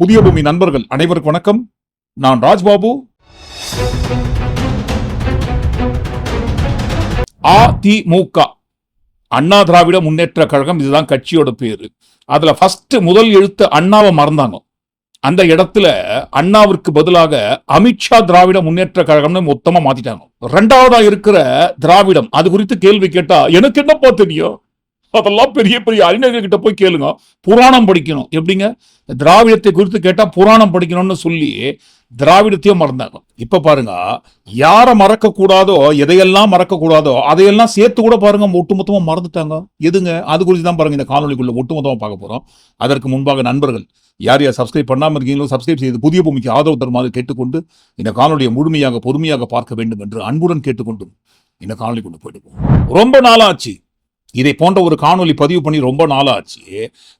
புதிய பூமி நண்பர்கள் அனைவருக்கும் வணக்கம். நான் ராஜ்பாபு. அதிமுக, அண்ணா திராவிட முன்னேற்ற கழகம், இதுதான் கட்சியோட பேரு. அதுல ஃபர்ஸ்ட் முதல் எழுத்து அண்ணாவை மறந்தாங்க. அந்த இடத்துல அண்ணாவிற்கு பதிலாக அமித்ஷா திராவிட முன்னேற்ற கழகம்னு மொத்தமா மாத்திட்டாங்க. ரெண்டாவதா இருக்கிற திராவிடம், அது குறித்து கேள்வி கேட்டா எனக்கு என்னப்பா தெரியும், அதெல்லாம் பெரிய பெரிய அறிஞர்கள் கிட்ட போய் கேளுங்க, புராணம் படிக்கணும். எப்படிங்க திராவிடத்தை குறித்து கேட்டா புராணம் படிக்கணும்னு சொல்லி திராவிடத்தையும் மறந்தாங்க. இப்ப பாருங்க, யாரை மறக்க கூடாதோ, எதையெல்லாம் மறக்க கூடாதோ அதையெல்லாம் சேர்த்து கூட பாருங்க ஒட்டுமொத்தமா மறந்துட்டாங்க. எதுங்க, அது குறித்து தான் பாருங்க இந்த காணொலிக்குள்ள ஒட்டுமொத்தமா பார்க்க போறோம். அதற்கு முன்பாக நண்பர்கள் யார் யார் சப்ஸ்கிரைப் பண்ணாம இருக்கீங்களோ சப்ஸ்கிரைப் செய்து புதிய பூமிக்கு ஆதரவு தருமாறு கேட்டுக்கொண்டு இந்த காணொலியை முழுமையாக பொறுமையாக பார்க்க வேண்டும் என்று அன்புடன் கேட்டுக்கொண்டு இந்த காணொலி கொண்டு போயிட்டு ரொம்ப நாளாச்சு இதை போன்ற ஒரு காணொலி பதிவு பண்ணி, ரொம்ப நாளாச்சு.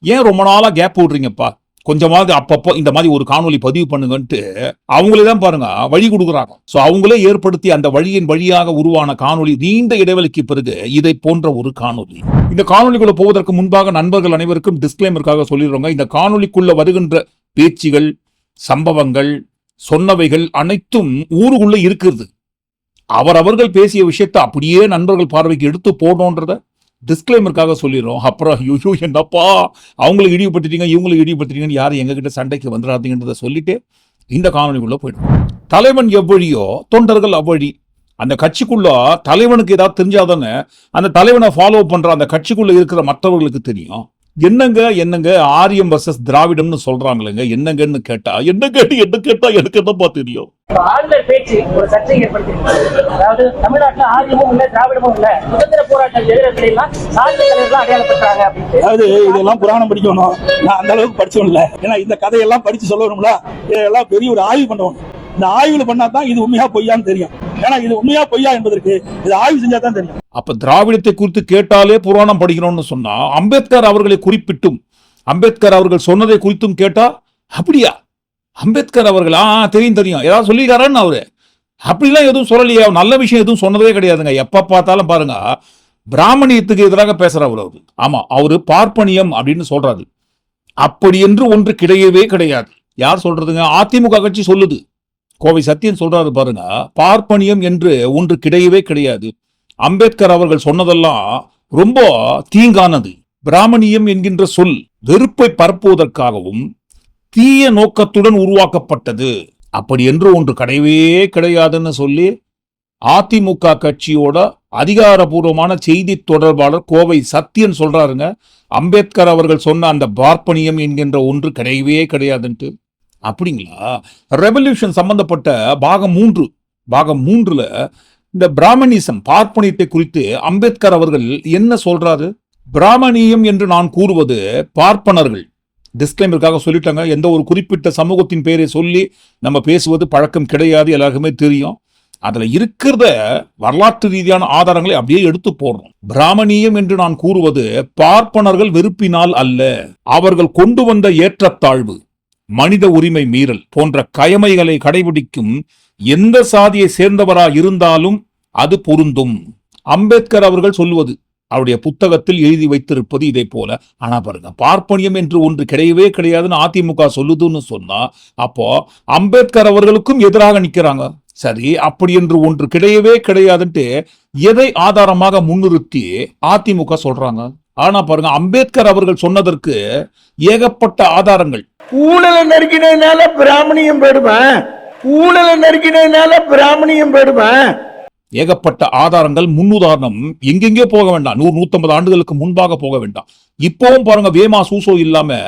ஏன் ரொம்ப நாளா கேப் விடுறீங்கப்பா, கொஞ்சமாவது அப்பப்போ இந்த மாதிரி ஒரு காணொலி பதிவு பண்ணுங்கன்ட்டு அவங்களே தான் பாருங்க வழி கொடுக்குறாங்க. ஸோ அவங்களே ஏற்படுத்தி அந்த வழியின் வழியாக உருவான காணொலி, நீண்ட இடைவெளிக்கு பிறகு இதை போன்ற ஒரு காணொலி. இந்த காணொலிக்குள்ள போவதற்கு முன்பாக நண்பர்கள் அனைவருக்கும் டிஸ்க்ளைமருக்காக சொல்லிடுறோங்க, இந்த காணொலிக்குள்ள வருகின்ற பேச்சுகள், சம்பவங்கள், சொன்னவைகள் அனைத்தும் ஊருக்குள்ள இருக்குது. அவர்கள் பேசிய விஷயத்தை அப்படியே நண்பர்கள் பார்வைக்கு எடுத்து போடணுன்றத டிஸ்க்ளைமருக்காக சொல்லிடுறோம். அப்புறம் ஐயோ என்னப்பா அவங்களுக்கு இழிவுபடுத்திட்டீங்க, இவங்களுக்கு இழிவுபடுத்திட்டீங்கன்னு யாரும் எங்ககிட்ட சண்டைக்கு வந்துடாதீங்கன்றதை சொல்லிட்டு இந்த காணொலிக்குள்ள போயிடும். தலைவன் எவ்வழியோ தொண்டர்கள் அவ்வழி. அந்த கட்சிக்குள்ள தலைவனுக்கு ஏதாவது தெரிஞ்சாதானே அந்த தலைவனை ஃபாலோ பண்ற அந்த கட்சிக்குள்ள இருக்கிற மற்றவர்களுக்கு தெரியும். என்னங்க ஆரியம் வர்சஸ் திராவிடம்னு சொல்றாங்களேங்க, என்னங்கன்னு கேட்டா எனக்கு என்னப்பா தெரியும். ஆளுநர் பேச்சு ஒரு சர்ச்சை ஏற்படுத்திருக்கு. அதாவது தமிழ்நாட்டில் ஆரியமும் இல்ல திராவிடமும் இல்ல, சுதந்திர போராட்ட வீரர்கள் எல்லாம் சார்ந்த தலைவர்கள் அடையாளப்படுறாங்க அப்படின்னு. அதாவது இதெல்லாம் புராணம் படிக்கணும், நான் அந்த அளவுக்கு படிச்சோம் இல்ல. ஏன்னா இந்த கதையெல்லாம் படிச்சு சொல்லணும்ல, இதெல்லாம் பெரிய ஒரு ஆய்வு பண்ணணும். இந்த ஆய்வுல பண்ணா தான் இது உண்மையா பொய்யான்னு தெரியும். ஏன்னா இது உண்மையா பொய்யா என்பதற்கு இது ஆய்வு செஞ்சா தான் தெரியும். அப்ப திராவிடத்தை குறித்து கேட்டாலே புராணம் படிக்கணும்னு சொன்னா, அம்பேத்கர் அவர்களை குறிப்பிட்டும் அம்பேத்கர் அவர்கள் சொன்னதை குறித்தும் கேட்டா அப்படியா அம்பேத்கர் அவர்கள் தெரியும் ஏதாவது சொல்லிக்காரன்னு அவரு அப்படிலாம் எதுவும் சொல்லலையா, நல்ல விஷயம் எதுவும் சொன்னதே கிடையாதுங்க. எப்ப பார்த்தாலும் பாருங்க பிராமணியத்துக்கு எதிராக பேசுறவர் அவரு. ஆமா, அவரு பார்ப்பனியம் அப்படின்னு சொல்றாரு. அப்படி என்று ஒன்று கிடையவே கிடையாது. யார் சொல்றதுங்க? அதிமுக கட்சி சொல்லுது. கோவை சத்தியன் சொல்றாரு பாருங்க, பார்ப்பனியம் என்று ஒன்று கிடையவே கிடையாது. அம்பேத்கர் அவர்கள் சொன்னதெல்லாம் ரொம்ப தீங்கானது. பிராமணியம் என்கின்ற சொல் வெறுப்பை பரப்புவதற்காகவும் தீய நோக்கத்துடன் உருவாக்கப்பட்டது. அப்படி என்று ஒன்று கிடையவே கிடையாதுன்னு சொல்லி அதிமுக கட்சியோட அதிகாரபூர்வமான செய்தி தொடர்பாளர் கோவை சத்தியன் சொல்றாருங்க, அம்பேத்கர் அவர்கள் சொன்ன அந்த பார்ப்பனியம் என்கின்ற ஒன்று கிடையவே கிடையாதுன்ட்டு. அப்படிங்களா? ரெவல்யூஷன் சம்பந்தப்பட்ட பாகம் 3ல இந்த பிராமணிசம், பார்ப்பனியத்தை குறித்து அம்பேத்கர் அவர்கள் என்ன சொல்றாரு? பிராமணியம் என்று நான் கூறுவது பார்ப்பனர்கள். டிஸ்க்ளைமருக்காக சொல்லிட்டாங்க, எந்த ஒரு குறிப்பிட்ட சமூகத்தின் பெயரை சொல்லி நம்ம பேசுவது பழக்கம் கிடையாது, எல்லாருக்குமே தெரியும். அதுல இருக்கிறத வரலாற்று ரீதியான ஆதாரங்களை அப்படியே எடுத்து போடுறோம். பிராமணியம் என்று நான் கூறுவது பார்ப்பனர்கள் வெறுப்பினால் அல்ல, அவர்கள் கொண்டு வந்த ஏற்றத்தாழ்வு, மனித உரிமை மீறல் போன்ற கயமைகளை கடைபிடிக்கும் எந்த சாதியை சேர்ந்தவராக இருந்தாலும் அது பொருந்தும். அம்பேத்கர் அவர்கள் சொல்லுவது, அவருடைய புத்தகத்தில் எழுதி வைத்திருப்பது இதை போல. ஆனா பாருங்க, பார்ப்பனியம் என்று ஒன்று கிடையவே கிடையாதுன்னு அதிமுக சொல்லுதுன்னு சொன்னா, அப்போ அம்பேத்கர் அவர்களுக்கும் எதிராக நிக்கிறாங்க. சரி, அப்படி என்று ஒன்று கிடையவே கிடையாதுன்ட்டு எதை ஆதாரமாக முன்னிறுத்தி அதிமுக சொல்றாங்க? ஆனா பாருங்க, அம்பேத்கர் அவர்கள் சொன்னதற்கு ஏகப்பட்ட ஆதாரங்கள். ஊழலை நறுக்கினதுனால பிராமணியம் போயிடுவேன், ஊழலை நறுக்கினதுனால பிராமணியம் போயிடுவேன். ஏகப்பட்ட ஆதாரங்கள், முன்னுதாரணம். எங்கெங்கயோ போக வேண்டாம், 100-150 ஆண்டுகளுக்கு முன்பாக போக வேண்டாம். இப்பவும் பாருங்க, வேமா சூசோ இல்லாம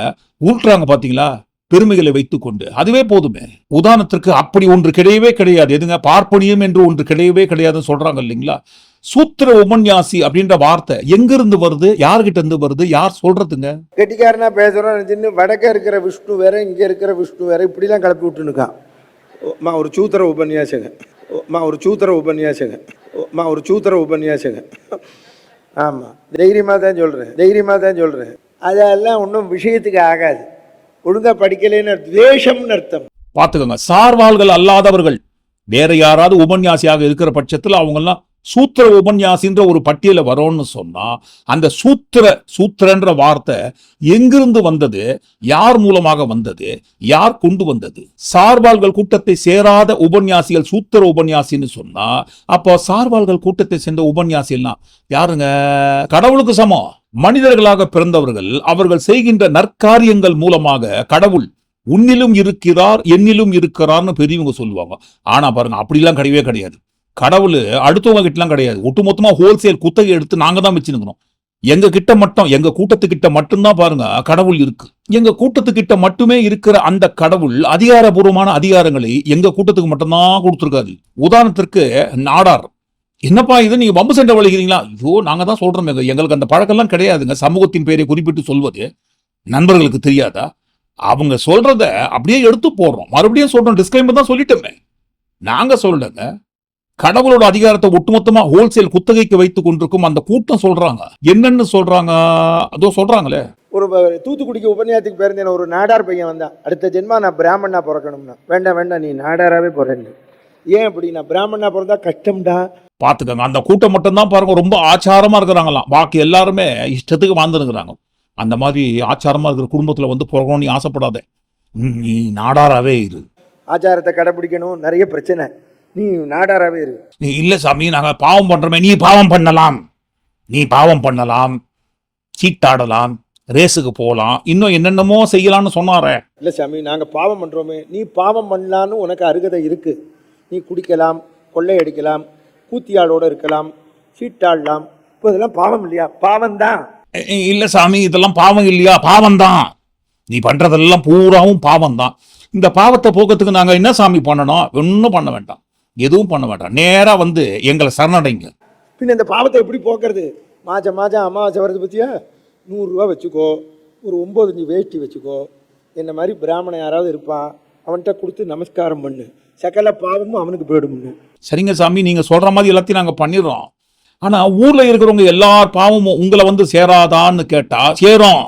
உருட்டுறாங்க பாத்தீங்களா, பெருமைகளை வைத்துக் கொண்டு. அதுவே போதுமே. உதாரணத்திற்கு அப்படி ஒன்று கிடையவே கிடையாது. எதுங்க, பார்ப்பனியம் என்று ஒன்று கிடையவே கிடையாதுன்னு சொல்றாங்க இல்லைங்களா? சூத்திர உபன்யாசி அப்படின்ற வார்த்தை எங்கிருந்து வருது, யார்கிட்ட இருந்து வருது, யார் சொல்றதுங்க? கெட்டிக்காரனா பேசுறோம், வடக்க இருக்கிற விஷ்ணு வேற, இங்க இருக்கிற விஷ்ணு வேற, இப்படிலாம் கிளப்பி விட்டுனுக்கான். ஒரு சூத்திர உபன்யாசங்க, ஒரு சூத்திர உபன்யாசங்க, ஒரு சூத்திர உபன்யாசங்க. ஆமா, தைரியமா தான் சொல்றேன். அதெல்லாம் ஒன்றும் விஷயத்துக்கு ஆகாது. ஒழுங்கா படிக்கலைன்னு துவேஷம்னு அர்த்தம். பாத்துக்கோங்க, சார்வாள்கள் அல்லாதவர்கள் வேற யாராவது உபன்யாசியாக இருக்கிற பட்சத்தில் அவங்க எல்லாம் சூத்திர உபன்யாசின்ற ஒரு பட்டியல வரோம்னு சொன்னா அந்த சூத்திரன்ற வார்த்தை எங்கிருந்து வந்தது, யார் மூலமாக வந்தது, யார் கொண்டு வந்தது? சார்பாள்கள் கூட்டத்தை சேராத உபன்யாசிகள் சூத்திர உபன்யாசின்னு சொன்னா அப்போ சார்பாள்கள் கூட்டத்தை சேர்ந்த உபன்யாசிகள்னா யாருங்க? கடவுளுக்கு சமம். மனிதர்களாக பிறந்தவர்கள் அவர்கள் செய்கின்ற நற்காரியங்கள் மூலமாக கடவுள் உன்னிலும் இருக்கிறார் என்னிலும் இருக்கிறார்னு பெரியவங்க சொல்லுவாங்க. ஆனா பாருங்க, அப்படிலாம் கிடையவே கிடையாது. கடவுள் அடுத்தவங்க கிட்டலாம் கிடையாது. ஒட்டுமொத்தமா ஹோல்சேல் குத்தகை எடுத்து நாங்க தான் வச்சுருக்கிறோம். எங்க கிட்ட மட்டும், எங்க கூட்டத்துக்கிட்ட மட்டும்தான் பாருங்க கடவுள் இருக்கு. எங்க கூட்டத்துக்கிட்ட மட்டுமே இருக்கிற அந்த கடவுள் அதிகாரபூர்வமான அதிகாரங்களை எங்க கூட்டத்துக்கு மட்டும்தான் கொடுத்துருக்காரு. உதாரணத்திற்கு நாடார், என்னப்பா இது நீங்க வம்பு சண்டை வலிக்கிறீங்களா? ஐயோ, நாங்க தான் சொல்றோம், எங்களுக்கு அந்த பழக்கம்லாம் கிடையாதுங்க. சமூகத்தின் பெயரை குறிப்பிட்டு சொல்வது நண்பர்களுக்கு தெரியாதா? அவங்க சொல்றத அப்படியே எடுத்து போடுறோம், மறுபடியும் சொல்றோம். டிஸ்கிளைமர் தான் சொல்லிட்டோமே. நாங்க சொல்லலங்க, கடவுளோட அதிகாரத்தை ஒட்டுமொத்தமா ஹோல்சேல் குத்தகைக்கு வைத்துக் கொண்டிருக்கும் அந்த கூட்டம் சொல்றாங்க. என்னன்னு சொல்றாங்க? அதோ சொல்றாங்களே. ஒரு தூத்துக்குடிக்கு உபன்யாசத்துக்கு பேருந்தேன், ஒரு நாடார் பையன் வந்தான். அடுத்த ஜென்மா நான் பிராமணனா பிறக்கணும்னா. வேண்டாம் நீ நாடாராவே பிறன்னு. ஏன் அப்படி? நான் பிராமணனா பிறந்தா கஷ்டம்டா. பாத்துக்கங்க, அந்த கூட்டம் மட்டும்தான் பாருங்க ரொம்ப ஆச்சாரமா இருக்கிறாங்களாம். பாக்கி எல்லாருமே இஷ்டத்துக்கு வாழ்ந்துருக்கிறாங்க. அந்த மாதிரி ஆச்சாரமா இருக்கிற குடும்பத்துல வந்து பிறக்கணும்னு நீ ஆசைப்படாத. நீ நாடாராவே இரு. ஆச்சாரத்தை கடைபிடிக்கணும், நிறைய பிரச்சனை. நீ நாடாராவே இரு. நீ இல்ல சாமி, நாங்க பாவம் பண்றோமே. நீ பாவம் பண்ணலாம், சீட்டாடலாம், ரேஸுக்கு போகலாம், இன்னும் என்னென்னமோ செய்யலாம்னு சொன்னாரே. இல்லை சாமி, நாங்கள் பாவம் பண்ணுறோமே. நீ பாவம் பண்ணலான்னு உனக்கு அருகதை இருக்கு. நீ குடிக்கலாம், கொள்ளையடிக்கலாம், கூத்தியாளோடு இருக்கலாம், சீட்டாடலாம். இப்போ இதெல்லாம் பாவம் இல்லையா? பாவம்தான். இல்ல சாமி, இதெல்லாம் பாவம் இல்லையா? பாவம்தான். நீ பண்றதெல்லாம் பூராவும் பாவம்தான். இந்த பாவத்தை போக்கத்துக்கு நாங்க என்ன சாமி பண்ணணும்? ஒன்றும் பண்ண வேண்டாம், எதுவும் பண்ண வேண்டாம். நேரா வந்து எங்களை சரணடைங்க. பின்ன இந்த பாவத்தை எப்படி போக்குறது? மாதம் அமாவாசை வருது பற்றியா? 100 ரூபா வச்சுக்கோ, ஒரு 9 வேஷ்டி வச்சுக்கோ. என்ன மாதிரி பிராமணன் யாராவது இருப்பான், அவன்கிட்ட கொடுத்து நமஸ்காரம் பண்ணு, சகல பாவமும் அவனுக்கு போயிடும்னு. சரிங்க சாமி, நீங்க சொல்ற மாதிரி எல்லாத்தையும் நாங்க பண்ணிடுறோம். ஆனா ஊர்ல இருக்கிறவங்க எல்லார் பாவமும் உங்களை வந்து சேராதான்னு கேட்டா சேரும்.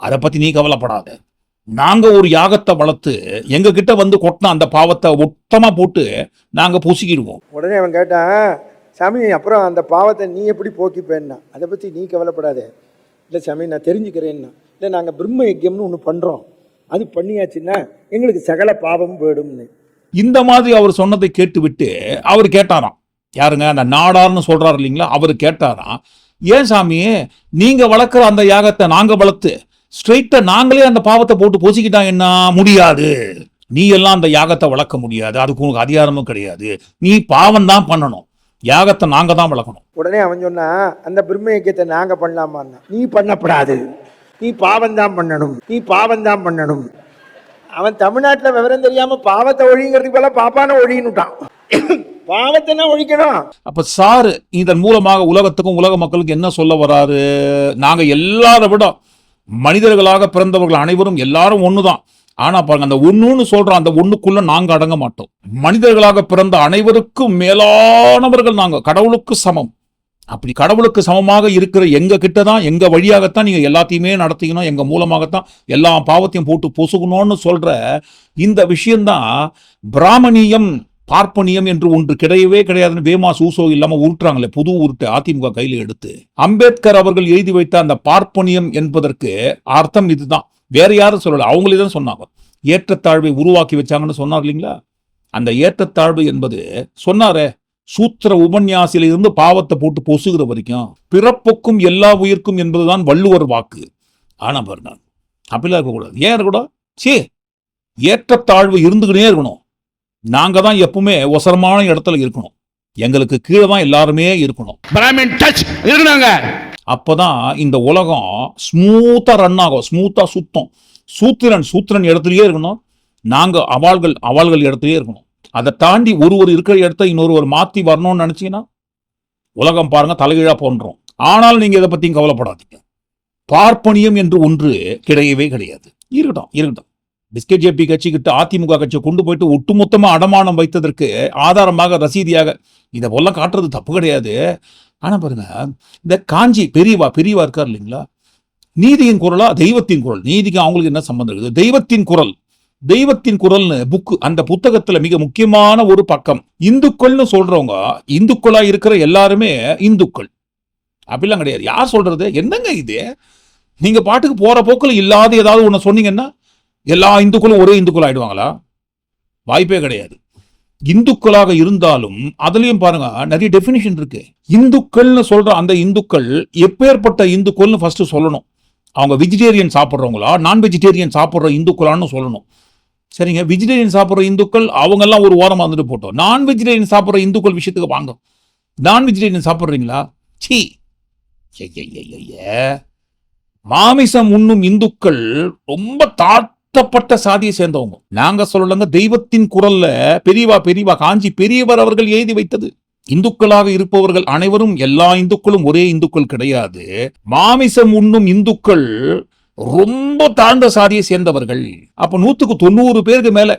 அதை பத்தி நீ கவலைப்படாத. நாங்க ஒரு யாகத்தை வளர்த்து எங்க கிட்ட வந்து கொட்டின அந்த பாவத்தை ஒட்டமா போட்டு நாங்க பொசுக்கிடுவோம். உடனே அவன் கேட்டான், சாமி அப்புறம் அந்த பாவத்தை நீ எப்படி போக்கிப்பேன்னா? அதை பற்றி நீ கவலைப்படாத. இல்லை சாமி, நான் தெரிஞ்சுக்கிறேன்னா. இல்லை, நாங்கள் பிரம்ம யஜ்யம்னு ஒன்று பண்ணுறோம், அது பண்ணியாச்சுன்னா எங்களுக்கு சகல பாவமும் போயிடும்னு. இந்த மாதிரி அவர் சொன்னதை கேட்டு விட்டு அவர் கேட்டாராம். யாருங்க? அந்த நாடார்னு சொல்றாரு இல்லைங்களா, அவர் கேட்டாராம், ஏன் சாமி நீங்க வளர்க்குற அந்த யாகத்தை நாங்க வளர்த்து ஸ்ட்ரெயிட்டா நாங்களே அந்த பாவத்தை போட்டு பொசிக்கிட்டா என்ன? முடியாது. நீ எல்லாம் அந்த யாகத்தை வளர்க்க முடியாது, அதுக்கு உனக்கு அதிகாரமும் கிடையாது. நீ பாவம் தான் பண்ணணும், யாகத்தை நாங்க தான் வளர்க்கணும். உடனே அவன் சொன்னா, அந்த பிரம்ம யஜ்யத்தை நாங்க பண்ணலாமான்னா, நீ பண்ணப்படாது, நீ பாவம் தான் பண்ணணும். அவன் தமிழ்நாட்டில் விவரம் தெரியாம பாவத்தை ஒழிங்கிறதுக்கு போல பாப்பான ஒழின்னுட்டான். பாவத்தை ஒழிக்கணும். அப்ப சாரு இதன் மூலமாக உலகத்துக்கும் உலக மக்களுக்கு என்ன சொல்ல வராரு? நாங்க எல்லாரை விட மனிதர்களாக பிறந்தவர்கள் அனைவரும் எல்லாரும் ஒண்ணுதான். ஆனா பாருங்க, அந்த ஒண்ணுன்னு சொல்றோம், அந்த ஒண்ணுக்குள்ள நாங்க அடங்க மாட்டோம். மனிதர்களாக பிறந்த அனைவருக்கும் மேலானவர்கள் நாங்க, கடவுளுக்கு சமம். அப்படி கடவுளுக்கு சமமாக இருக்கிற எங்க கிட்டதான், எங்க வழியாகத்தான் நீங்க எல்லாத்தையுமே நடத்திக்கணும், எங்க மூலமாகத்தான் எல்லா பாவத்தையும் போட்டு பொசுக்கணும்னு சொல்ற இந்த விஷயம்தான் பிராமணியம் பார்ப்பனியம் என்று ஒன்று கிடையவே கிடையாதுன்னு வேமா சூசோ இல்லாம உருட்டுறாங்களே, புது உருட்டு அதிமுக கையில எடுத்து. அம்பேத்கர் அவர்கள் எழுதி வைத்த அந்த பார்ப்பனியம் என்பதற்கு அர்த்தம் இதுதான், வேற யாரும் சொல்லல, அவங்களே தான் சொன்னாங்க. ஏற்றத்தாழ்வை உருவாக்கி வச்சாங்கன்னு சொன்னார் இல்லைங்களா. அந்த ஏற்றத்தாழ்வு என்பது சொன்னாரே, சூத்திர உபன்யாசில இருந்து பாவத்தை போட்டு பொசுகிற வரைக்கும் பிறப்புக்கும் எல்லா உயிர்க்கும் என்பதுதான் வள்ளுவர் வாக்கு. ஆனா பாருங்க, அப்படிலாம் இருக்கக்கூடாது. ஏன் இருக்கக்கூடாது? ஏற்றத்தாழ்வு இருந்துகிட்டே இருக்கணும். நாங்க தான் எப்பவுமே ஒசரமான இடத்துல இருக்கணும், எங்களுக்கு கீழே தான் எல்லாருமே இருக்கணும். அப்பதான் இந்த உலகம் ஸ்மூத்தா ரன் ஆகும், ஸ்மூத்தா சுத்தம். சூத்திரன் இடத்துலயே இருக்கணும், நாங்க அவாள்கள் இடத்துலயே இருக்கணும். அதை தாண்டி ஒருவர் இருக்கிற இடத்த இன்னொருவர் மாத்தி வரணும்னு நினைச்சீங்கன்னா உலகம் பாருங்க தலைகீழா போன்றோம். ஆனால் நீங்க இதை பத்தியும் கவலைப்படாதீங்க. பார்ப்பனியம் என்று ஒன்று கிடையவே கிடையாது. இருக்கட்டும். பிஸ்கெட் ஜேபி கட்சி கிட்ட அதிமுக கட்சியை கொண்டு போயிட்டு ஒட்டுமொத்தமா அடமானம் வைத்ததற்கு ஆதாரமாக ரசீதியாக இதை போல காட்டுறது தப்பு கிடையாது. ஆனா பாருங்க, இந்த காஞ்சி பெரியவா இருக்கார் இல்லைங்களா, நீதியின் குரலா தெய்வத்தின் குரல்? நீதிக்கு அவங்களுக்கு என்ன சம்பந்தம் இருக்குது? தெய்வத்தின் குரல் தெய்வத்தின் குரல்னு புக்கு, அந்த புத்தகத்துல மிக முக்கியமான ஒரு பக்கம், இந்துக்கள்னு சொல்றவங்க இந்துக்களா இருக்கிற எல்லாருமே இந்துக்கள் அப்படிலாம் கிடையாது. யார் சொல்றது? என்னங்க இது? நீங்க பாட்டுக்கு போற போக்குல இல்லாத ஏதாவது ஒண்ணு சொன்னீங்கன்னா எல்லா இந்துக்களும் ஒரே இந்துக்கள் ஆயிடுவாங்களா? வாய்ப்பே கிடையாது. இந்துக்களாக இருந்தாலும் அதுலயும் பாருங்க நிறைய டெபினிஷன் இருக்கு. இந்துக்கள்னு சொல்ற அந்த இந்துக்கள் எப்பேற்பட்ட இந்துக்கள்னு ஃபர்ஸ்ட் சொல்லணும். அவங்க வெஜிடேரியன் சாப்பிட்றவங்களா நான் வெஜிடேரியன் சாப்பிட்ற இந்துக்களான்னு சொல்லணும். சரிங்க, வெஜிடேரியன் சாப்பிட்ற இந்துக்கள் அவங்க எல்லாம் ஒரு ஓரமா வந்துட்டு போட்டோம். நான் வெஜிடேரியன் சாப்பிட்ற இந்துக்கள் விஷயத்துக்கு வாங்க. நான் வெஜிடேரியன் சாப்பிட்றீங்களா? சீ, மாமிசம் உண்ணும் இந்துக்கள் ரொம்ப தாழ்த்தப்பட்ட சாதியை சேர்ந்தவங்க. நாங்க சொல்லலங்க, தெய்வத்தின் குரல்ல பெரியவா காஞ்சி பெரியவர் அவர்கள் எழுதி வைத்தது. இந்துக்களாக இருப்பவர்கள் அனைவரும் எல்லா இந்துக்களும் ஒரே இந்துக்கள் கிடையாது. மாமிசம் உண்ணும் இந்துக்கள் ரொம்ப தாழ்ந்த சாதியை சேர்ந்தவர்கள். அப்ப 100க்கு 90 பேருக்கு மேல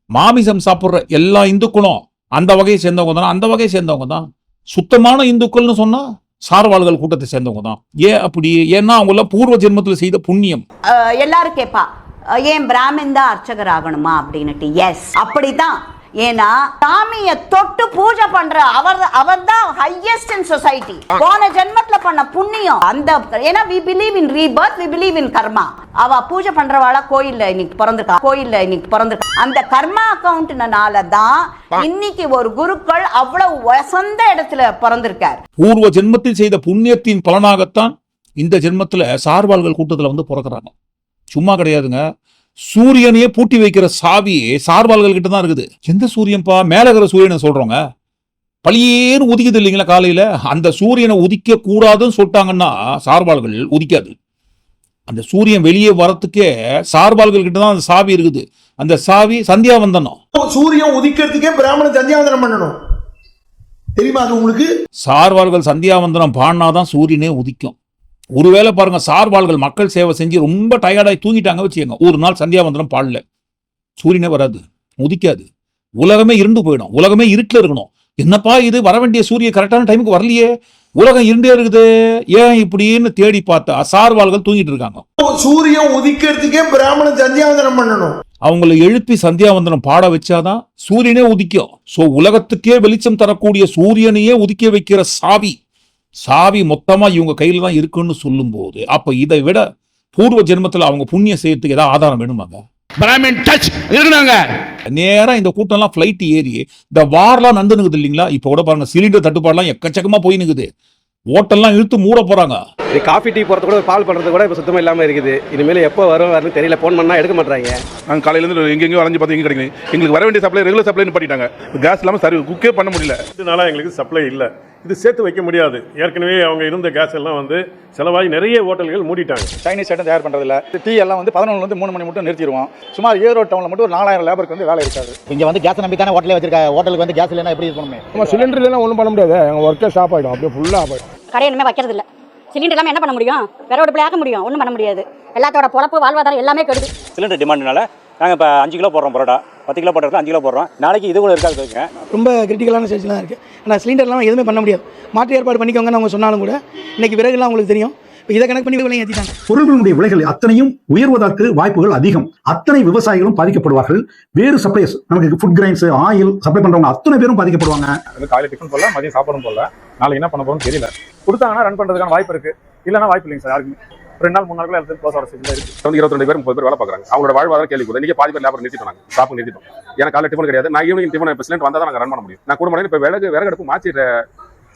மாமிசம் சாப்பிடுற எல்லா இந்துக்களும் அந்த வகையை சேர்ந்தவங்க தான். அந்த வகையை சேர்ந்தவங்க தான் சுத்தமான இந்துக்கள்னு சொன்னா சார்வாள்கள் கூட்டத்தை சேர்ந்தவங்க தான். ஏன் அப்படி? ஏன்னா அவங்க எல்லாம் பூர்வ ஜென்மத்தில் செய்த புண்ணியம். எல்லாரும் கேட்பா, ஏன் பிராமின் தான் அர்ச்சகர் ஆகணுமா அப்படின்னுட்டு. எஸ், அப்படிதான். ஏன்னா சாமியை தொட்டு பூஜை பண்ற அவர் தான் ஹையஸ்ட் இன் சொசைட்டி. போன ஜென்மத்துல பண்ண புண்ணியம் அந்த. ஏன்னா we believe in rebirth, we believe in karma. அவ பூஜை பண்றவாளா கோயில்ல இன்னைக்கு பிறந்திருக்கா. அந்த கர்மா அக்கவுண்ட்னால தான் இன்னைக்கு ஒரு குருக்கள் அவ்வளவு வசந்த இடத்துல பிறந்திருக்கார். பூர்வ ஜென்மத்தில் செய்த புண்ணியத்தின் பலனாகத்தான் இந்த ஜென்மத்துல சார்வாள்கள் கூட்டத்துல வந்து பிறக்கிறாங்க. சும்மா கிடையாதுங்க. சூரியனையே பூட்டி வைக்கிற சாவி சார்வாள்கள் கிட்ட தான் இருக்குது. எந்த சூரியன்பா? மேல இருக்கிற சூரியனை சொல்றோங்க. பழியேன்னு உதிக்குது இல்லைங்களா காலையில? அந்த சூரியனை உதிக்க கூடாதுன்னு சொல்லிட்டாங்கன்னா சார்வாள்கள் உதிக்காது. அந்த சூரியன் வெளியே வரத்துக்கே சார்வாள்கள் கிட்ட தான் அந்த சாவி இருக்குது. அந்த சாவி சந்தியாவந்தனம். சூரியன் உதிக்கிறதுக்கே பிராமணன் சந்தியாவந்தனம் பண்ணணும், தெரியுமா அது உங்களுக்கு? சார்வாள்கள் சந்தியாவந்தனம் பாடினாதான் சூரியனே உதிக்கும். ஒருவேளை பாருங்க, சார்வாள்கள் மக்கள் சேவை செஞ்சு ரொம்ப டயர்டாகி தூங்கிட்டாங்க வச்சுக்கோங்க, ஒரு நாள் சந்தியாவந்தனம் பாடல, சூரியனே வராது, உதிக்காது. உலகமே இருண்டு போயிடும். உலகமே இருட்டில் இருக்கணும். என்னப்பா இது, வர வேண்டிய சூரியன் கரெக்டான டைமுக்கு வரலையே, உலகம் இருண்டே இருக்குது, ஏன் இப்படின்னு தேடி பார்த்தா சார்வாள்கள் தூங்கிட்டு இருக்காங்க. சூரியன் உதிக்கிறதுக்கே பிராமணன் சந்தியாவந்தனம் பண்ணணும். அவங்களை எழுப்பி சந்தியாவந்தனம் பாட வச்சாதான் சூரியனே உதிக்கும். சோ உலகத்துக்கே வெளிச்சம் தரக்கூடிய சூரியனையே உதிக்க வைக்கிற சாவி மொத்தமா இவங்க கையில தான் இருக்குன்னு சொல்லும் போது, அப்ப இதை விட பூர்வ ஜென்மத்துல அவங்க புண்ணியம் செய்யறதுக்கு ஏதாவது ஆதாரம் வேணுமாங்க? பிராமின் டச் இருக்குனாங்க. நேரா இந்த கூட்டம் எல்லாம் பிளைட் ஏறி இந்த வார்லாம் நந்துனுக்குது இல்லைங்களா? இப்ப கூட பாருங்க, சிலிண்டர் தட்டுப்பாடுலாம் எக்கச்சக்கமா போய் நிக்குது. ஓட்டெல்லாம் இழுத்து மூட போறாங்க. காஃபி டீ போறது கூட, பால் பண்றது கூட இப்ப சுத்தமா இல்லாம இருக்குது. இனிமேல் எப்போ வரும்னு தெரியல. போன் பண்ணா எடுக்க மாட்டாங்க. நாங்கள் காலையிலேருந்து எங்கெங்கோ அலைஞ்சு பார்த்து எங்கே கிடைக்கல. எங்களுக்கு வர வேண்டிய சப்ளை ரெகுலர் சப்ளைன்னு பண்ணிட்டாங்க. கேஸ் இல்லாமல் சரி குக்கே பண்ண முடியல. இதனால எங்களுக்கு சப்ளை இல்லை. இது சேர்த்து வைக்க முடியாது. ஏற்கனவே அவங்க இருந்த கேஸ் எல்லாம் வந்து செலவாகி நிறைய ஹோட்டல்கள் மூடிட்டாங்க. சைனீஸ் ஐட்டம் தயார் பண்ணுறதில்ல. டீ எல்லாம் வந்து 11 3 மணி மட்டும் நிறுத்திடுவோம். சுமார் ஈரோடு டவுனில் மட்டும் ஒரு 4000 லேபருக்கு வந்து வேலை இருக்காது. இங்கே வந்து கேஸ் நம்பி தானே ஹோட்டலே வச்சிருக்காங்க. ஹோட்டலுக்கு வந்து கேஸ் இல்லைன்னா எப்படி பண்ணணும்? நம்ம சிலிண்டர்லாம் ஒன்றும் பண்ண முடியாது. எங்கள் ஒர்க்கே ஸ்டாப் ஆகிடும், அப்படியே ஃபுல்லாக ஆகிடும். கடை இனிமே வைக்கிறது இல்லை. சிலிண்டர் இல்லாமல் என்ன பண்ண முடியும்? வேற ஒரு ஆக்க முடியும்? ஒன்றும் பண்ண முடியாது. எல்லாத்தோட பொழப்பு வாழ்வாதாரம் எல்லாமே கெடுது. சிலிண்டர் டிமாண்ட்னால நாங்கள் இப்போ 5 கிலோ போடுறோம் பரோட்டா, 10 கிலோ போடுறதுக்கு 5 கிலோ போடுறோம். நாளைக்கு இது கூட இருக்காது. ரொம்ப கிரிட்டிக்கலான ஸ்டேஜ்லாம் இருக்குது. ஆனால் சிலிண்டர் இல்லாமல் எதுவுமே பண்ண முடியாது. மாற்று ஏற்பாடு பண்ணிக்கோங்கன்னு அவங்க சொன்னாலும் கூட இன்னைக்கு விறகுலாம் உங்களுக்கு தெரியும். இப்போ இதை கணக்கு பண்ணி விலையை ஏற்றிட்டாங்க. பொருட்களுடைய விலைகள் அத்தனையும் உயர்வதற்கு வாய்ப்புகள் அதிகம். அத்தனை விவசாயிகளும் பாதிக்கப்படுவார்கள். வேறு சப்ளைஸ், நமக்கு ஃபுட் கிரைன்ஸ், ஆயில் சப்ளை பண்றவங்க அத்தனை பேரும் பாதிக்கப்படுவாங்க. காலையில் டிஃபன் போடல, மதியம் சாப்பாடும் போடல. நாளைக்கு என்ன பண்ண போறோம்னு தெரியல. கொடுத்தாங்கன்னா ரன் பண்றதுக்கான வாய்ப்பு இருக்கு, இல்லைன்னா வாய்ப்பு இல்லைங்க சார் யாருக்குமே. 2 நாள் 3 நாள் எடுத்து க்ளோஸ் ஆகிற ஸ்டேஜில் இருக்கு. 22 பேர் 30 பேர் வேலை பார்க்குறாங்க. அவங்களோட வாழ்வாதாரம் கேள்வி கூட. இன்னைக்கு பாதி பேர் லேபர் நிறுத்திட்டாங்க, ஸ்டாஃப் நிறுத்திட்டோம். எனக்கு காலையில் டிஃபன் கிடையாது. நான் ஈவினிங் டிஃபன் இப்போ சிலிண்டர் வந்தால் தான் நாங்கள் ரன் பண்ண முடியும். நான் கூட முடியும். இப்போ விறகு அடுப்பு மாற்றி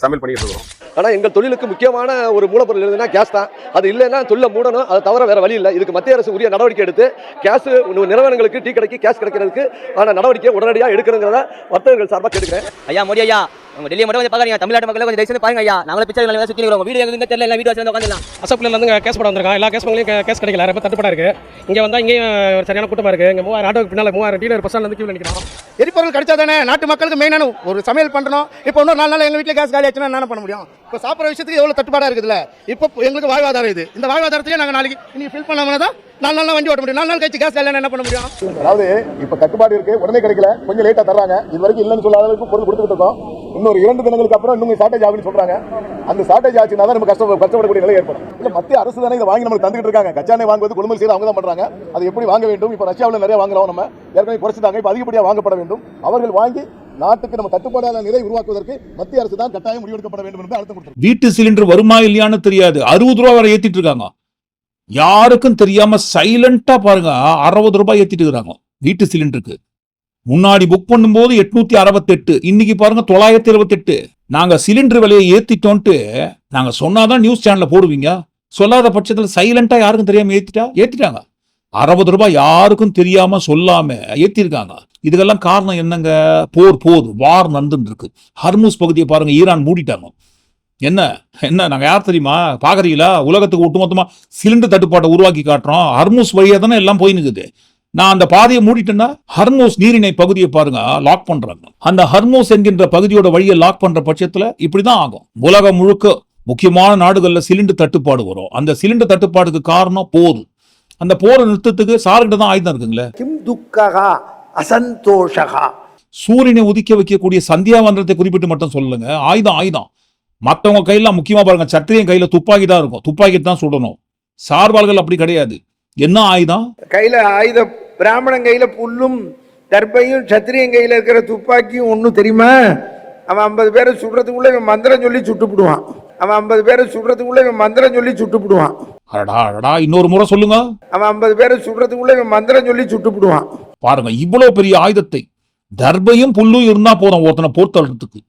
சமையல் பண்ணிட்டு இருக்கோம். ஆனால் எங்கள் தொழிலுக்கு முக்கியமான ஒரு மூலப்பொருள் இருந்ததுன்னா கேஸ் தான். அது இல்லைன்னா தொழிலை மூடணும். அதை தவிர வேற வழி இல்லை. இதுக்கு மத்திய அரசு உரிய நடவடிக்கை எடுத்து கேஸ் நிறுவனங்களுக்கு டீ கடைக்கு கேஸ் கிடைக்கிறதுக்கு ஆன நடவடிக்கை உடனடியாக எடுக்கணுங்கிறத வர்த்தகர்கள் சார்பாக கேட்கிறேன். ஐயா மோடி ஐயா, உங்க டெல்லி மட்டும் கொஞ்சம் பாருங்க, தமிழ்நாட்டு மக்களை கொஞ்சம் தயவு செய்து பாருங்க ஐயா. நாங்களே பிச்சை நல்லா சுத்தி நிக்கிறோம். வீடு எங்க தெரியல, எல்லாம் வீடு வந்து உட்காந்துலாம். அசப்ல இருந்து கேஸ் போட வந்திருக்காங்க. எல்லா கேஸ் பங்களையும் கேஸ் கிடைக்கல, ரொம்ப தட்டுப்பாடா இருக்கு. இங்க வந்தா இங்கேயும் சரியான கூட்டமா இருக்கு. இங்க 3000 ஆட்டோக்கு பின்னால 3000 டீலர் பஸ் ஸ்டாண்ட்ல கியூல நிக்கிறோம். எரிபொருள் கிடைச்சா தானே நாட்டு மக்களுக்கு மெயினான ஒரு சமையல் பண்ணணும். இப்போ இன்னும் 4 நாள் எங்கள் வீட்டில் கேஸ் காலி ஆச்சுன்னா என்ன பண்ண முடியும்? இப்போ சாப்பிட்ற விஷயத்துக்கு எவ்வளோ தட்டுப்பாடாக இருக்குதுல்ல. இப்போ எங்களுக்கு வாழ்வாதாரம் இது. இந்த வாழ்வாதாரத்திலே நாங்கள் நாளைக்கு இன்னைக்கு ஃபில் பண்ணாமல் தான் 4 நாள் வண்டி ஓட்ட முடியும், 4 நாள் கழிச்சு கேஸ் இல்லைன்னா என்ன பண்ண முடியும்? அதாவது இப்ப கட்டுப்பாடு இருக்கு, உடனே கிடைக்கல, கொஞ்சம் லேட்டா தர்றாங்க. இது வரைக்கும் இல்லைன்னு சொல்லாத அளவுக்கு பொருள் கொடுத்துட்டு இருக்கோம். இன்னொரு 2 தினங்களுக்கு அப்புறம் இன்னும் ஷார்டேஜ் ஆகுன்னு சொல்றாங்க. அந்த ஷார்டேஜ் ஆச்சுன்னா தான் நம்ம கஷ்டப்படக்கூடிய நிலை ஏற்படும். இல்ல மத்திய அரசு தானே இதை வாங்கி நமக்கு தந்துட்டு இருக்காங்க. கச்சா எண்ணெய் வாங்குவது கொள்முதல் செய்து அவங்க தான் பண்றாங்க. அதை எப்படி வாங்க வேண்டும்? இப்ப ரஷ்யாவில் நிறைய வாங்குறோம், நம்ம ஏற்கனவே குறைச்சிட்டாங்க, இப்ப அதிகப்படியாக வாங்கப்பட வேண்டும். அவர்கள் வாங்கி நாட்டுக்கு நம்ம தட்டுப்பாடான நிலை உருவாக்குவதற்கு மத்திய அரசு தான் கட்டாயம் முடிவெடுக்கப்பட வேண்டும் என்று அர்த்தம் கொடுத்தாங்க. வீட்டு சிலிண்டர் வருமா இல்லையான்னு தெரியாது, 60 ரூபா வரை ஏத்திட்டு இருக்காங்க. யாருக்கும் தெரியாம சைலண்டா பாருங்க 60 ரூபாய் ஏத்திட்டு இருக்காங்க வீட்டு சிலிண்டருக்கு. முன்னாடி புக் பண்ணும்போது 868, இன்னைக்கு பாருங்க 928. நாங்க சிலிண்டர் விலையை ஏத்திட்டோன்ட்டு நாங்க சொன்னாதான் நியூஸ் சேனல்ல போடுவீங்க. சொல்லாத பட்சத்துல சைலண்டா யாருக்கும் தெரியாம ஏத்திட்டாங்க. 60 ரூபாய் யாருக்கும் தெரியாம சொல்லாம ஏத்திருக்காங்க. இதுக்கெல்லாம் காரணம் என்னங்க? போர் வார் நடந்துட்டு இருக்கு. ஹர்மூஸ் பகுதியை பாருங்க, ஈரான் மூடிட்டாங்க. என்ன நாங்க யார் தெரியுமா? பாக்குறீங்களா? உலகத்துக்கு ஒட்டுமொத்தமா சிலிண்டர் தட்டுப்பாட்டை உருவாக்கி காட்டுறோம். ஹர்மூஸ் வழியா தானே எல்லாம் போய் நிக்குது. நான் அந்த பாதையை மூடிட்டேன்னா ஹர்மூஸ் நீரிணை பகுதியை பாருங்க லாக் பண்றாங்க. அந்த ஹர்மூஸ் என்கின்ற பகுதியோட வழியை லாக் பண்ற பட்சத்துல இப்படிதான் ஆகும். உலகம் முழுக்க முக்கியமான நாடுகள்ல சிலிண்டர் தட்டுப்பாடு வரும். அந்த சிலிண்டர் தட்டுப்பாடுக்கு காரணம் போர். அந்த போரை நிறுத்தத்துக்கு சார்கிட்ட தான் ஆயுதம் இருக்குங்களே. கிம் துக்ககா அசந்தோஷகா. சூரியனை உதிக்க வைக்கக்கூடிய சந்தியாவந்தனத்தை குறிப்பிட்டு மட்டும் சொல்லுங்க. ஆயுதம் மற்றவங்க கையில முக்கியமா பாருங்க, சத்திரியன் கையில துப்பாக்கி தான் இருக்கும், துப்பாக்கி தான் சுடணும். சார்பால்கள் அப்படி கிடையாது. என்ன ஆயுதம்? கையில ஆயுதம். பிராமணன் கையில புல்லும் தர்பையும், சத்திரியன் கையில இருக்கிற துப்பாக்கியும் ஒன்னும் தெரியுமா? அவன் 50 பேரை சுடுறதுக்குள்ள இவன் மந்திரம் சொல்லி சுட்டுப்பிடுவான். அடடா இன்னொரு முறை சொல்லுங்க. அவன் 50 பேரை சுடுறதுக்குள்ள இவன் மந்திரம் சொல்லி சுட்டுப்பிடுவான். பாருங்க, இவ்வளவு பெரிய ஆயுதத்தை, தர்பையும் புல்லும் இருந்தா போதும் ஒருத்தனை போர்த்தளத்துக்கு.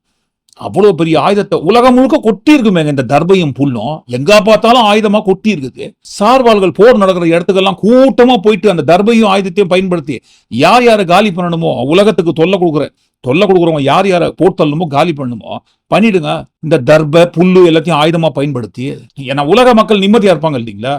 அவ்வளவு பெரிய ஆயுதத்தை உலகம் முழுக்க கொட்டி இருக்குமே இந்த தர்பையும் புல்லும். எங்க பார்த்தாலும் ஆயுதமா கொட்டி இருக்குது. சார்பால்கள் போர் நடக்கிற இடத்துக்கெல்லாம் கூட்டமா போயிட்டு அந்த தர்பையும் ஆயுதத்தையும் பயன்படுத்தி யார் யாரை காலி பண்ணணுமோ, உலகத்துக்கு தொல்லை கொடுக்குறவங்க யார் யாரை போர்த்தள்ளணுமோ காலி பண்ணணுமோ பண்ணிடுங்க. இந்த தர்ப புல்லு எல்லாத்தையும் ஆயுதமா பயன்படுத்தி. ஏன்னா உலக மக்கள் நிம்மதியா இருப்பாங்க இல்லைங்களா?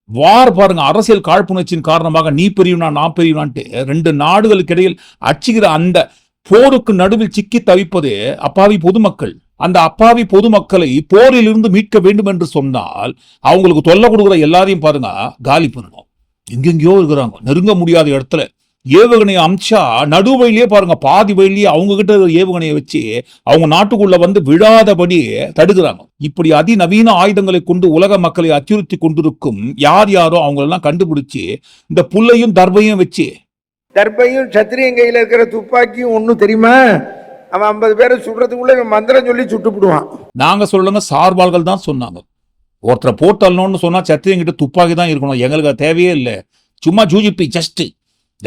வார் பாருங்க, அரசியல் காழ்ப்புணர்ச்சியின் காரணமாக நீ பெரியவனா நான் பெரியவனான்ட்டு 2 நாடுகளுக்கு இடையில் அச்சுகிற அந்த போருக்கு நடுவில் சிக்கி தவிப்பது அப்பாவி பொதுமக்கள். அந்த அப்பாவி பொதுமக்களை போரில் இருந்து மீட்க வேண்டும் என்று சொன்னால் அவங்களுக்கு தொல்லை கொடுக்குற எல்லாரையும் பாருங்க காலி பண்ணணும். எங்கெங்கயோ இருக்கிறாங்க, நெருங்க முடியாத இடத்துல ஏவுகணையை அமிச்சா நடுவழியிலே பாருங்க, பாதி வழியிலேயே அவங்க கிட்ட ஏவுகணையை வச்சு அவங்க நாட்டுக்குள்ள வந்து விழாதபடி தடுக்கிறாங்க. இப்படி அதிநவீன ஆயுதங்களை கொண்டு உலக மக்களை அச்சுறுத்தி கொண்டிருக்கும் யாரோ அவங்களெல்லாம் கண்டுபிடிச்சு இந்த புல்லையும் தர்பையும் வச்சு, தர்பையும் சத்திரியன் கையில இருக்கிற துப்பாக்கியும் ஒன்னும் தெரியுமா? அவன் 50 பேரை சுடுறதுக்குள்ள இவன் மந்திரம் சொல்லி சுட்டுப்பிடுவான். நாங்க சொல்லுங்க, சார்பால்கள் தான் சொன்னாங்க. ஒருத்தரை போட்டல்னு சொன்னா சத்திரியன் கிட்ட துப்பாக்கி தான் இருக்கணும், எங்களுக்கு தேவையே இல்லை, சும்மா ஜூஜிபி ஜஸ்ட்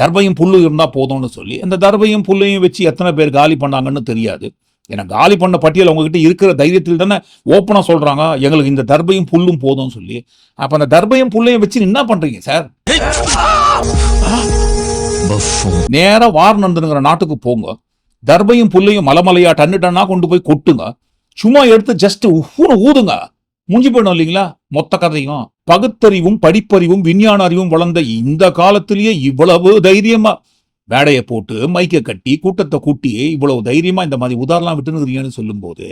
தர்பையும் புல்லு இருந்தா போதும்னு சொல்லி அந்த தர்பையும் புல்லையும் வச்சு எத்தனை பேர் காலி பண்ணாங்கன்னு தெரியாது. ஏன்னா காலி பண்ண பட்டியல் உங்ககிட்ட இருக்கிற தைரியத்தில் தானே ஓப்பனா சொல்றாங்க எங்களுக்கு இந்த தர்பையும் புல்லும் போதும்னு சொல்லி. அப்ப அந்த தர்பையும் புல்லையும் வச்சு என்ன பண்றீங்க சார்? நேரா வார் நடந்துங்கிற நாட்டுக்கு போங்க, தர்பையும் புல்லையும் மலமலையா டன்னா கொண்டு போய் கொட்டுங்க, சும்மா எடுத்து ஜஸ்ட் ஊதுங்க, முடிஞ்சு போயிடும் இல்லைங்களா மொத்த கதையும். பகுத்தறிவும் படிப்பறிவும் விஞ்ஞான அறிவும் வளர்ந்த இந்த காலத்திலேயே இவ்வளவு தைரியமா வேடையை போட்டு மைக்க கட்டி கூட்டத்தை கூட்டி இவ்வளவு தைரியமா இந்த மாதிரி உதாரணம் விட்டுனுங்கிறீங்கன்னு சொல்லும் போது,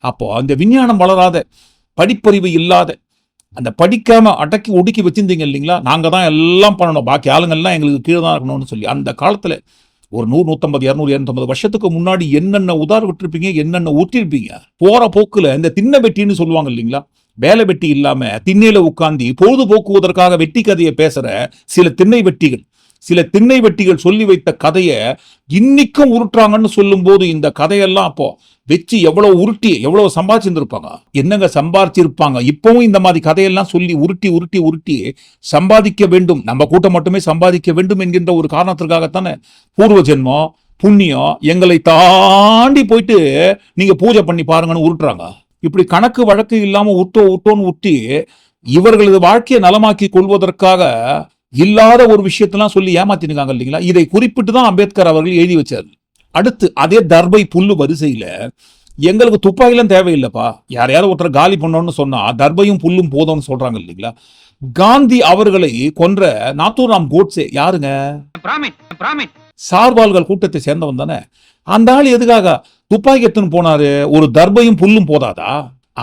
அப்போ அந்த விஞ்ஞானம் வளராத, படிப்பறிவு இல்லாத, அந்த படிக்காம அடக்கி ஒடுக்கி வச்சிருந்தீங்க இல்லைங்களா, நாங்க தான் எல்லாம் பண்ணணும், பாக்கி ஆளுங்கள்லாம் எங்களுக்கு கீழே தான் இருக்கணும்னு சொல்லி. அந்த காலத்துல ஒரு 100, 150, 200, 250 வருஷத்துக்கு முன்னாடி என்னென்ன உதாரணம் விட்டுருப்பீங்க, என்னென்ன ஊற்றிருப்பீங்க. போற போக்குல இந்த திண்ணை வெட்டின்னு சொல்லுவாங்க இல்லைங்களா, வேலை வெட்டி இல்லாம திண்ணையில உட்கார்ந்து பொழுதுபோக்குவதற்காக வெட்டி கதையை பேசுற சில திண்ணை வெட்டிகள் சொல்லி வைத்த கதையை இன்னைக்கும் உருட்டுறாங்கன்னு சொல்லும் போது, இந்த கதையெல்லாம் அப்போ வச்சு எவ்வளவு உருட்டி எவ்வளவு சம்பாதிச்சிருப்பாங்க, என்னங்க சம்பாதிச்சிருப்பாங்க. இப்பவும் இந்த மாதிரி கதையெல்லாம் சொல்லி உருட்டி சம்பாதிக்க வேண்டும், நம்ம கூட்டம் மட்டுமே சம்பாதிக்க வேண்டும் என்கின்ற ஒரு காரணத்திற்காகத்தானே பூர்வ ஜென்மம் புண்ணியம் எங்களை தாண்டி போயிட்டு நீங்க பூஜை பண்ணி பாருங்கன்னு உருட்டுறாங்க. இப்படி கணக்கு வழக்கு இல்லாம உட்டோன்னு உட்டி இவர்களது வாழ்க்கையை நலமாக்கி கொள்வதற்காக இல்லாத ஒரு விஷயத்தெல்லாம் சொல்லி ஏமாத்தினுக்காங்க இல்லைங்களா. இதை குறிப்பிட்டு தான் அம்பேத்கர் அவர்கள் எழுதி வச்சார். அடுத்து அதே தர்பை புல்லு வரிசையில எங்களுக்கு துப்பாக்கிலாம் தேவையில்லைப்பா, யாரையாவது ஒருத்தர் காலி பண்ணோம்னு சொன்னா தர்பையும் புல்லும் போதும்னு சொல்றாங்க இல்லைங்களா. காந்தி அவர்களை கொன்ற நாத்தூராம் கோட்ஸே யாருங்க? சார்பால்கள் கூட்டத்தை சேர்ந்தவன் தானே. அந்த ஆள் எதுக்காக துப்பாக்கி எடுத்துன்னு போனாரு? ஒரு தர்பையும் புல்லும் போதாதா?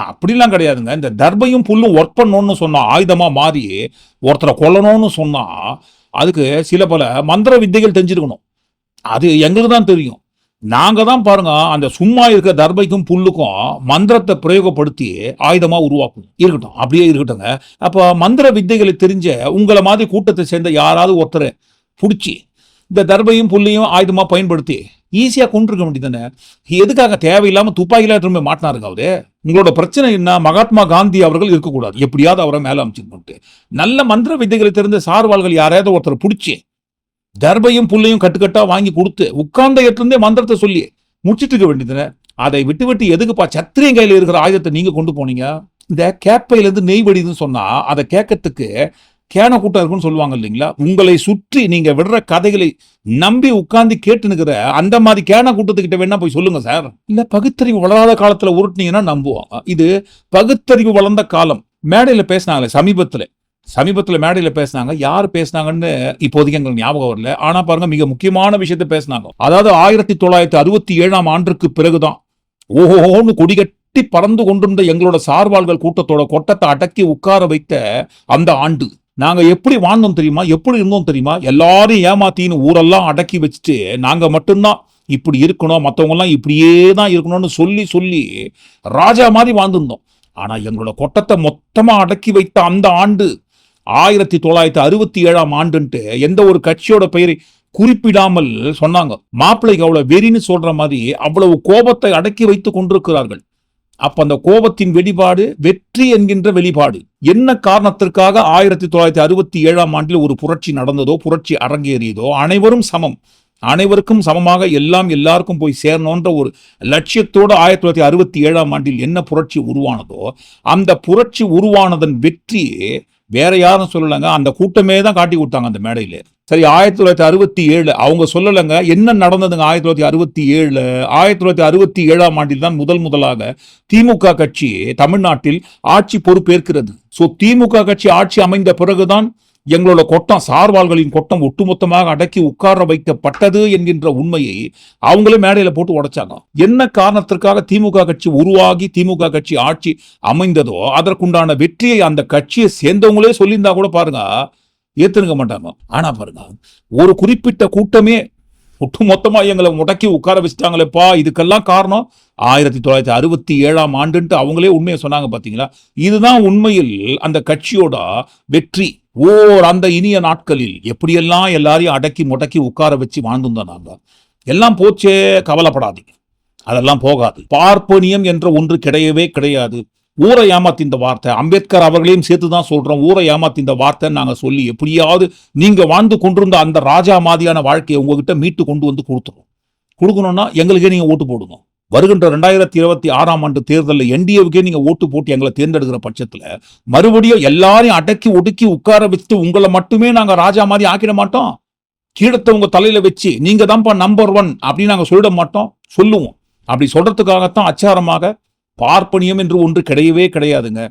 அப்படிலாம் கிடையாதுங்க. இந்த தர்பையும் புல்லும் ஒர்க் பண்ணணும்னு சொன்னா, ஆயுதமா மாறி ஒருத்தரை கொல்லணும்னு சொன்னா, அதுக்கு சில பல மந்திர வித்தைகள் தெரிஞ்சிருக்கணும். அது எங்களுக்கு தான் தெரியும். நாங்க தான் பாருங்க அந்த சும்மா இருக்க தர்பைக்கும் புல்லுக்கும் மந்திரத்தை பிரயோகப்படுத்தி ஆயுதமா உருவாக்கணும். இருக்கட்டும், அப்படியே இருக்கட்டுங்க. அப்ப மந்திர வித்தைகளை தெரிஞ்ச உங்களை மாதிரி கூட்டத்தை சேர்ந்த யாராவது ஒருத்தரை பிடிச்சி இந்த தர்பையும் புல்லையும் ஆயுதமா பயன்படுத்தி ஈஸியா கொண்டிருக்க வேண்டியதானே. எதுக்காக தேவையில்லாம துப்பாக்கில திரும்ப மாட்டினாருங்க அவரு? உங்களோட பிரச்சனை என்ன? மகாத்மா காந்தி அவர்கள் இருக்கக்கூடாது, எப்படியாவது அவரை மேல அமைச்சிருக்கணும். நல்ல மந்திர வித்தைகளை தெரிந்த சார்வாள்கள் யாரையாவது ஒருத்தரை பிடிச்சி தர்பையும் புல்லையும் கட்டுக்கட்டா வாங்கி கொடுத்து உட்கார்ந்த இடத்துலேருந்தே மந்திரத்தை சொல்லி முடிச்சிட்டு இருக்க வேண்டியதுன்னு. அதை விட்டு விட்டு எதுக்குப்பா சத்திரியன் கையில இருக்கிற ஆயுதத்தை நீங்க கொண்டு போனீங்க? இந்த கேப்பையில இருந்து நெய் வடிதுன்னு சொன்னா அதை கேட்கறதுக்கு கேன கூட்டம் இருக்குன்னு சொல்லுவாங்க இல்லைங்களா? உங்களை சுற்றி நீங்க விடுற கதைகளை நம்பி உட்கார்ந்து கேட்டு நிக்கிற அந்த மாதிரி கேன கூட்டத்துக்கிட்ட வேணா போய் சொல்லுங்க சார். இல்ல பகுத்தறிவு வளராத காலத்துல உருட்டினீங்கன்னா நம்புவாங்க. இது பகுத்தறிவு வளர்ந்த காலம். மேடையில பேசினாங்களே சமீபத்துல மேடையில பேசினாங்க. யார் பேசினாங்கன்னு இப்போதைக்கு எங்களுக்கு ஞாபகம் வரல. ஆனா பாருங்க, மிக முக்கியமான விஷயத்த பேசினாங்க. அதாவது 1967 ஆண்டுக்கு பிறகுதான் ஓஹோன்னு கொடிகட்டி பறந்து கொண்டிருந்த எங்களோட சார்பாள்கள் கூட்டத்தோட கொட்டத்தை அடக்கி உட்கார வைத்த அந்த ஆண்டு. நாங்க எப்படி வாழ்ந்தோம் தெரியுமா? எப்படி இருந்தோம் தெரியுமா? எல்லாரும் ஏமாத்தின்னு ஊரெல்லாம் அடக்கி வச்சுட்டு நாங்க மட்டும்தான் இப்படி இருக்கணும், மற்றவங்க எல்லாம் இப்படியே தான் இருக்கணும்னு சொல்லி ராஜா மாதிரி வாழ்ந்துருந்தோம். ஆனா எங்களோட கொட்டத்தை மொத்தமா அடக்கி வைத்த அந்த ஆண்டு 1967 ஆண்டுன்ட்டு எந்த ஒரு கட்சியோட பெயரை குறிப்பிடாமல் சொன்னாங்க. மாப்பிள்ளைக்கு அவ்வளவு வெறின்னு சொல்ற மாதிரி அவ்வளவு கோபத்தை அடக்கி வைத்துக் கொண்டிருக்கிறார்கள். அப்ப அந்த கோபத்தின் வெளிப்பாடு வெற்றி என்கின்ற வெளிப்பாடு. என்ன காரணத்திற்காக 1967 ஆண்டில் ஒரு புரட்சி நடந்ததோ, புரட்சி அரங்கேறியதோ, அனைவரும் சமம், அனைவருக்கும் சமமாக எல்லாம் எல்லாருக்கும் போய் சேரணுன்ற ஒரு லட்சியத்தோடு 1967 ஆண்டில் என்ன புரட்சி உருவானதோ, அந்த புரட்சி உருவானதன் வெற்றி வேற யாரும் சொல்லலைங்க, அந்த கூட்டமே தான் காட்டி கொடுத்தாங்க அந்த மேடையில. சரி, 1967 அவங்க சொல்லலைங்க. என்ன நடந்ததுங்க 1967? 1967 ஆண்டில் தான் முதலாக திமுக கட்சி தமிழ்நாட்டில் ஆட்சி பொறுப்பேற்கிறது. சோ திமுக கட்சி ஆட்சி அமைந்த பிறகுதான் எங்களோட கொட்டம், சார்வாள்களின் கொட்டம் ஒட்டுமொத்தமாக அடக்கி உட்கார வைக்கப்பட்டது என்கின்ற உண்மையை அவங்களே மேடையில போட்டு உடைச்சாங்க. என்ன காரணத்திற்காக திமுக கட்சி உருவாகி திமுக கட்சி ஆட்சி அமைந்ததோ அதற்குண்டான வெற்றியை அந்த கட்சியை சேர்ந்தவங்களே சொல்லியிருந்தா கூட பாருங்க ஏத்துக்க மாட்டாங்க. ஆனா பாருங்க, ஒரு குறிப்பிட்ட கூட்டமே ஒட்டுமொத்தமா எங்களை முடக்கி உட்கார வச்சுட்டாங்களேப்பா, இதுக்கெல்லாம் காரணம் 1967 ஆண்டுன்ட்டு அவங்களே உண்மையை சொன்னாங்க. பாத்தீங்களா? இதுதான் உண்மையில் அந்த கட்சியோட வெற்றி. அந்த இனிய நாட்களில் எப்படியெல்லாம் எல்லாரையும் அடக்கி முடக்கி உட்கார வச்சு வாழ்ந்துதான் நாங்க. எல்லாம் போச்சே, கவலைப்படாதீங்க, அதெல்லாம் போகாது. பார்ப்பனியம் என்ற ஒன்று கிடையவே கிடையாது. ஊரை ஏமாத்திந்த வார்த்தை, அம்பேத்கர் அவர்களையும் சேர்த்துதான் சொல்றோம். ஊரை ஏமாத்திந்த வார்த்தை நாங்க சொல்லி எப்படியாவது நீங்க வாழ்ந்து கொண்டிருந்த அந்த ராஜா மாதிரியான வாழ்க்கையை உங்ககிட்ட மீட்டு கொண்டு வந்து கொடுக்கணும்னா எங்களுக்கே நீங்க ஓட்டு போடுங்க. வருகின்ற 2026 ஆண்டு தேர்தலில் என்டிஏவுக்கே நீங்க ஓட்டு போட்டு எங்களை தேர்ந்தெடுக்கிற பட்சத்துல மறுபடியும் எல்லாரையும் அடக்கி ஒடுக்கி உட்கார வச்சுட்டு உங்களை மட்டுமே நாங்க ராஜா மாதிரி ஆக்கிட மாட்டோம். கீழத்தை உங்க தலையில வச்சு நீங்க தான்ப்பா நம்பர் 1 அப்படின்னு நாங்க சொல்லிட மாட்டோம், சொல்லுவோம். அப்படி சொல்றதுக்காகத்தான் அச்சாரமாக பார்ப்பனியம் என்று ஒன்று கிடையவே கிடையாதுங்க.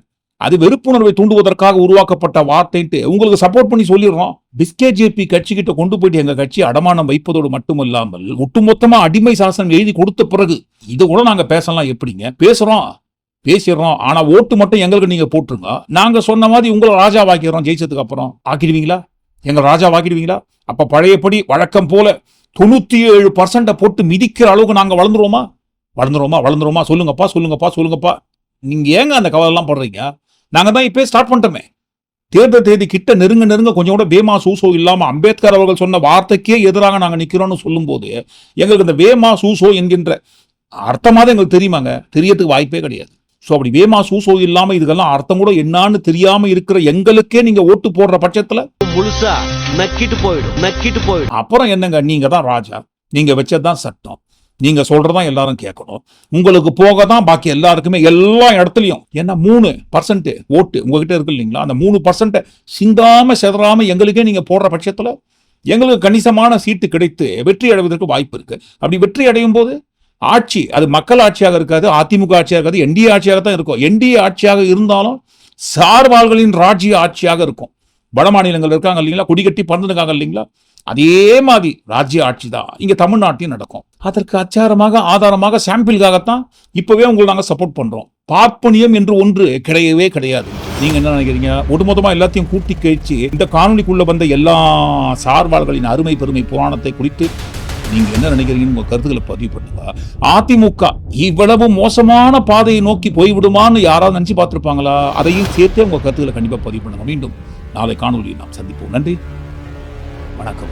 அது வெறுப்புணர்வை தூண்டுவதற்காக உருவாக்கப்பட்ட வார்த்தைன்ட்டு உங்களுக்கு சப்போர்ட் பண்ணி சொல்லிடுறோம். பிஸ்கேஜேபி கட்சி கிட்ட கொண்டு போயிட்டு எங்க கட்சி அடமானம் வைப்பதோடு மட்டுமல்லாமல் ஒட்டுமொத்தமா அடிமை சாசனம் எழுதி கொடுத்த பிறகு இது கூட நாங்க பேசலாம். எப்படிங்க பேசிடுறோம், ஆனா ஓட்டு மட்டும் எங்களுக்கு நீங்க போட்டுருங்க. நாங்க சொன்ன மாதிரி உங்களை ராஜா வாக்கிடுறோம். ஜெயிச்சதுக்கு அப்புறம் ஆக்கிடுவீங்களா? எங்க ராஜா வாக்கிடுவீங்களா? அப்ப பழையபடி வழக்கம் போல 97% போட்டு மிதிக்கிற அளவுக்கு நாங்க வளர்ந்துருவோமா? சொல்லுங்கப்பா. நீங்க ஏங்க அந்த கவலை எல்லாம் படுறீங்க? நாங்க தான் இப்ப ஸ்டார்ட் பண்ணிட்டோமே. தேர்தல் தேதி கிட்ட நெருங்க கொஞ்சம் கூட வேமா சூசோ இல்லாம அம்பேத்கர் அவர்கள் சொன்ன வார்த்தைக்கே எதிராக நாங்க நிக்கிறோம்னு சொல்லும் போது எங்களுக்கு இந்த வேமா சூசோ என்கின்ற அர்த்தமாவது எங்களுக்கு தெரியுமாங்க? தெரியறதுக்கு வாய்ப்பே கிடையாது. ஸோ அப்படி வேமா சூசோ இல்லாம இதுக்கெல்லாம் அர்த்தம் கூட என்னன்னு தெரியாம இருக்கிற எங்களுக்கே நீங்க ஓட்டு போடுற பட்சத்துல முழுசா நக்கிட்டு போயிடும். அப்புறம் என்னங்க, நீங்க தான் ராஜா, நீங்க வச்சதுதான் சட்டம், நீங்க சொல்றதான் எல்லாரும் கேட்கணும். உங்களுக்கு போக தான் பாக்கி எல்லாருக்குமே எல்லா இடத்துலயும். ஏன்னா 3% ஓட்டு உங்ககிட்ட இருக்கு இல்லைங்களா? அந்த 3% சிந்தாம செதறாம எங்களுக்கே நீங்க போடுற பட்சத்துல எங்களுக்கு கணிசமான சீட்டு கிடைத்து வெற்றி அடைவதற்கு வாய்ப்பு இருக்கு. அப்படி வெற்றி அடையும் போது ஆட்சி அது மக்கள் ஆட்சியாக இருக்காது, அதிமுக ஆட்சியாக இருக்காது, என்டிஏ ஆட்சியாக தான் இருக்கும். என்டிஏ ஆட்சியாக இருந்தாலும் சார்பாள்களின் ராஜ்ய ஆட்சியாக இருக்கும். வட மாநிலங்கள் இருக்காங்க இல்லைங்களா, கொடிகட்டி பறந்துருக்காங்க இல்லைங்களா, அதே மாதிரி ராஜ்ய ஆட்சி தான் இங்க தமிழ்நாட்டிலும் நடக்கும். அதற்கு அச்சாரமாக ஆதாரமாக சாம்பிளுக்காகத்தான் இப்பவே உங்களுக்கு நாங்க சப்போர்ட் பண்றோம். பார்ப்பனியம் என்று ஒன்று கிடையவே கிடையாது. நீங்க என்ன நினைக்கிறீங்க? ஒட்டுமொத்தமா எல்லாத்தையும் கூட்டி கழிச்சு இந்த காணொலிக்குள்ள வந்த எல்லா சார்பாளர்களின் அருமை பெருமை புராணத்தை குறித்து நீங்க என்ன நினைக்கிறீங்கன்னு உங்க கருத்துக்களை பதிவு பண்ணுங்க. அதிமுக இவ்வளவு மோசமான பாதையை நோக்கி போய்விடுமான்னு யாராவது நினைச்சு பார்த்திருப்பாங்களா? அதையும் சேர்த்தே உங்க கருத்துக்களை கண்டிப்பா பதிவு பண்ணுங்க. மீண்டும் நாளை காணொலியை நாம் சந்திப்போம். நன்றி, வணக்கம்.